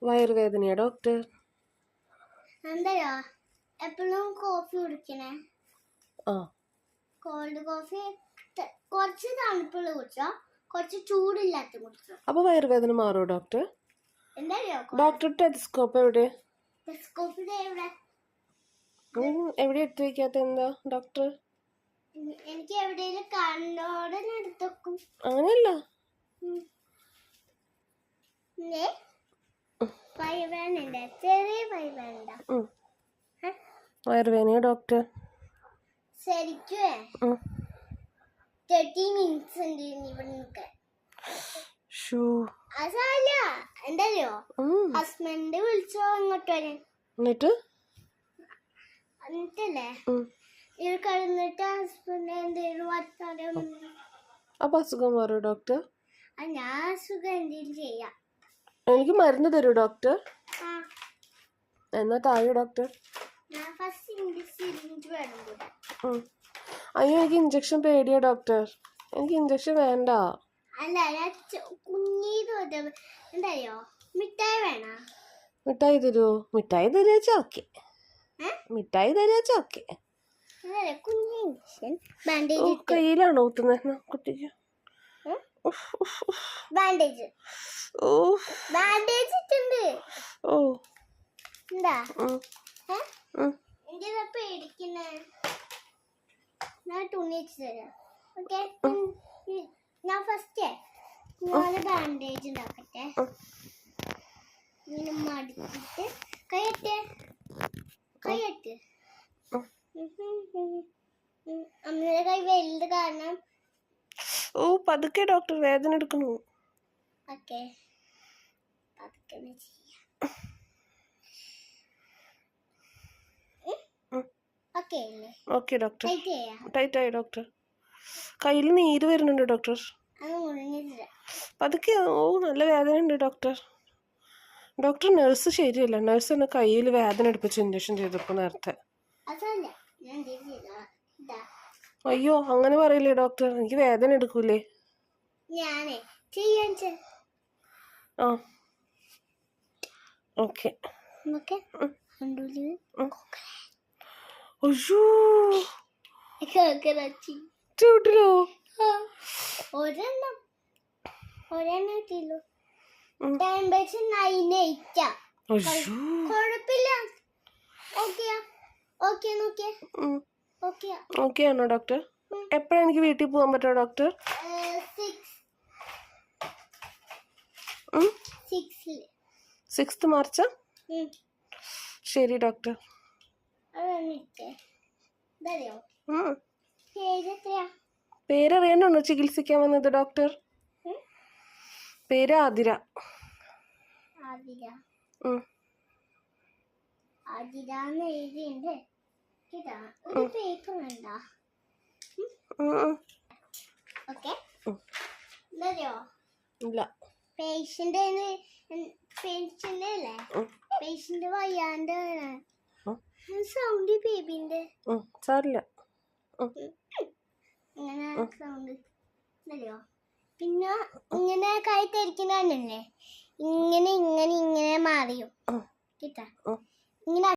വയറുവേദനയാ doctor? എന്തായാ എപ്പോഴും coffee കുടിക്കണേ? ആ, cold coffee കുറച്ച് തണുപ്പുള്ള കുടിച്ചോ, കുറച്ച് ചൂടില്ലാത്ത കുടിച്ചോ. അപ്പൊ വയറുവേദന മാറോ ഡോക്ടർ? എന്തായാ ഡോക്ടർ ടെലിസ്കോപ്പ് എവിടെ? എവിടെ എടുത്തു വെക്കാത്ത എന്താ ഡോക്ടർ? എനിക്ക് എവിടെയെങ്കിലും കണ്ണോടെ എടുത്തേക്കും. അങ്ങനെയല്ല, ചെറിയ വയറുവേദന. വയറുവേദനയാ ഡോക്ടർ? ശരിക്കും 30 minutes ഉണ്ട് ഇവിടെ നിൽക്കാൻ. അതല്ല, എന്തായാലോ ഹസ്ബൻഡ് വിളിച്ചോ ഇങ്ങോട്ട് വരാൻ. എന്നിട്ടല്ലേ ഇത് കഴിഞ്ഞിട്ട് ഹസ്ബൻഡ് എന്തെങ്കിലും വർത്താനം. അപ്പൊ അസുഖം മാറോ ഡോക്ടർ? ഞാൻ അസുഖം എന്തെങ്കിലും ചെയ്യാം. എനിക്ക് മരുന്ന് തരൂ ഡോക്ടർ? എന്നാ താഴെ ഡോക്ടർ. ഞാൻ ഫസ്റ്റ് സിറിഞ്ച് വേണം കൂടെ. അയ്യോ, എനിക്ക് ഇഞ്ചക്ഷൻ പേടിയാ ഡോക്ടർ. എനിക്ക് ഇഞ്ചക്ഷൻ വേണ്ട. അല്ല, കുഞ്ഞീത് എന്തായോ മിഠായി വേണോ? മിഠായി തരുമോ? മിഠായി തരുവച്ചാ ഓക്കെ. മിഠായി തരുവച്ചാ ഓക്കെ. കുഞ്ഞി ഇഞ്ചക്ഷൻ. ബാൻഡേജ് കയ്യിലാണോ ഊത്തുന്നത് കുട്ടിക്ക്? ബാൻഡേജ് ബാൻഡേജ് ഇട്ടുണ്ട്. ഓ, എന്താ എന്തിനാ പേടിക്കുന്നേ? ഞാൻ തുണി വെച്ച് തരാം. ഓക്കെ, ഞാൻ ഫസ്റ്റ് ഞാൻ ബാൻഡേജ് ഉണ്ടാക്കട്ടെ. ഇങ്ങനെ മടിച്ചിട്ട് കൈയ്യട്ടെ. അമ്മയുടെ കൈ വലുത് കാരണം. ഓ, പതുക്കെ ഡോക്ടർ, വേദന എടുക്കണു. ഓക്കെ, പതുക്കെ ചെയ്യാം. Okay doctor. ടൈറ്റ് ആയി ഡോക്ടർ. കയ്യിൽ നീര് വരുന്നുണ്ട് ഡോക്ടർ. പതുക്കെ. ഓ, നല്ല വേദന ഉണ്ട് ഡോക്ടർ. ഡോക്ടർ നഴ്സ് ശരിയല്ല. നഴ്സ് എന്നെ കയ്യിൽ വേദന എടുപ്പിച്ച് ഇഞ്ചക്ഷൻ ചെയ്തപ്പോ നേരത്തെ. അയ്യോ, അങ്ങനെ പറയില്ലേ ഡോക്ടർ, എനിക്ക് വേദന എടുക്കൂലേ? ആ, ഓക്കെ. അയ്യോ, ചൂട്ടിലോ? ഒരെണ്ണം കുഴപ്പമില്ല. ഓക്കെ ആണോ ഡോക്ടർ? എപ്പോഴാണ് എനിക്ക് വീട്ടിൽ പോകാൻ പറ്റുമോ ഡോക്ടർ? 6th മാർച്ചാ? ശരി ഡോക്ടർ. പേരറിയാനാണോ ചികിത്സിക്കാൻ വന്നത് ഡോക്ടർ? പേര് ആതിര. ഇല്ല, പേഷ്യന്റ് വയ്യാണ്ട് സൗണ്ട് ബേബിന്റെ സാരില്ല. ഇങ്ങനെ സൗണ്ട് ഇല്ലല്ലോ. പിന്നെ ഇങ്ങനെ കൈ തിരിക്കുന്നല്ലേ, ഇങ്ങനെ ഇങ്ങനെ ഇങ്ങനെ മാറിയോ കേട്ടാ. ഇങ്ങനെ